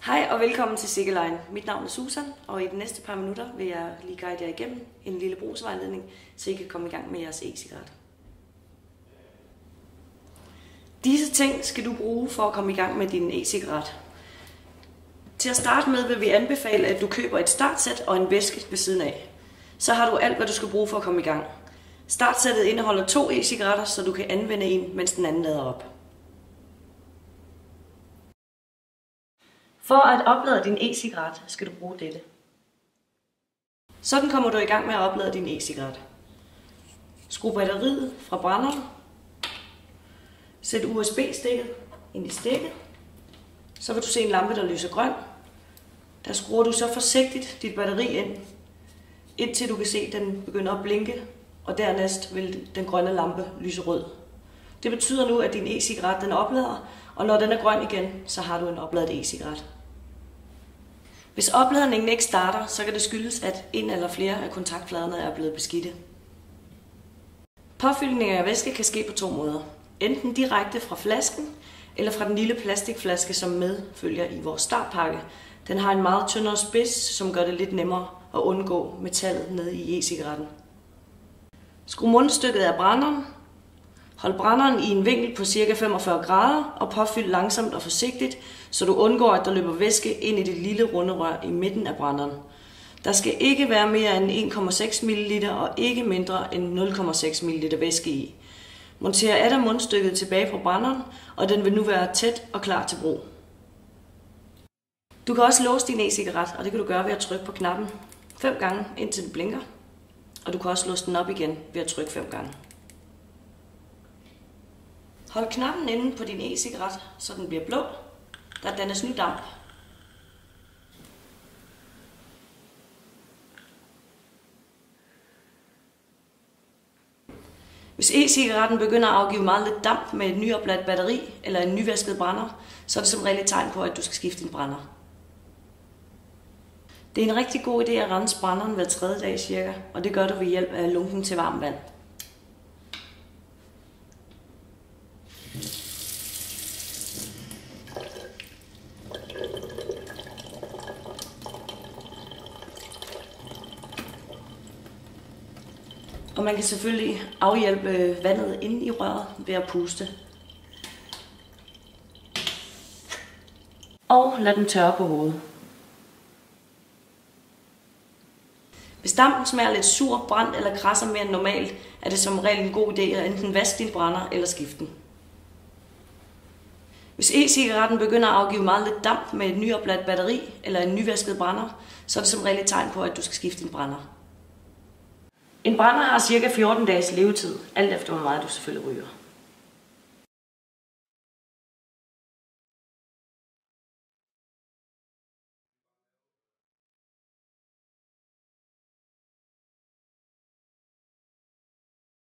Hej og velkommen til Sikkerline. Mit navn er Susan, og i de næste par minutter vil jeg lige guide jer igennem en lille brugsvejledning, så I kan komme i gang med jeres e-cigaret. Disse ting skal du bruge for at komme i gang med din e-cigaret. Til at starte med vil vi anbefale, at du køber et startsæt og en væske ved siden af. Så har du alt, hvad du skal bruge for at komme i gang. Startsættet indeholder 2 e-cigaretter, så du kan anvende en, mens den anden lader op. For at oplade din e-cigaret skal du bruge dette. Sådan kommer du i gang med at oplade din e-cigaret. Skru batteriet fra brænderen. Sæt USB-stikket ind i stikket. Så vil du se en lampe, der lyser grøn. Der skruer du så forsigtigt dit batteri ind, indtil du kan se, at den begynder at blinke, og dernæst vil den grønne lampe lyse rød. Det betyder nu, at din e-cigaret den oplader, og når den er grøn igen, så har du en opladet e-cigaret. Hvis opladningen ikke starter, så kan det skyldes, at en eller flere af kontaktfladerne er blevet beskidte. Påfyldning af væske kan ske på 2 måder. Enten direkte fra flasken, eller fra den lille plastikflaske, som medfølger i vores startpakke. Den har en meget tyndere spids, som gør det lidt nemmere at undgå metallet nede i e-cigaretten. Skru mundstykket af brænderen. Hold brænderen i en vinkel på ca. 45 grader og påfyld langsomt og forsigtigt, så du undgår, at der løber væske ind i det lille runde rør i midten af brænderen. Der skal ikke være mere end 1,6 ml og ikke mindre end 0,6 ml væske i. Monter atter mundstykket tilbage på brænderen, og den vil nu være tæt og klar til brug. Du kan også låse din e-cigaret, og det kan du gøre ved at trykke på knappen 5 gange, indtil den blinker. Og du kan også låse den op igen ved at trykke 5 gange. Hold knappen inde på din e-cigaret, så den bliver blå. Der dannes ny damp. Hvis e-cigaretten begynder at afgive meget lidt damp med et nyopladt batteri eller en nyvasket brænder, så er det som regel et tegn på, at du skal skifte en brænder. Det er en rigtig god idé at rense brænderen hver 3. dag cirka, og det gør du ved hjælp af lunken til varmt vand. Og man kan selvfølgelig afhjælpe vandet inde i røret ved at puste. Og lad den tørre på hovedet. Hvis dampen smager lidt sur, brændt eller krasser mere end normalt, er det som regel en god idé at enten vaske din brænder eller skifte den. Hvis e-cigaretten begynder at afgive meget lidt damp med et nyopladt batteri eller en nyvasket brænder, så er det som regel et tegn på, at du skal skifte din brænder. En brænder har ca. 14 dages levetid, alt efter hvor meget du selvfølgelig ryger.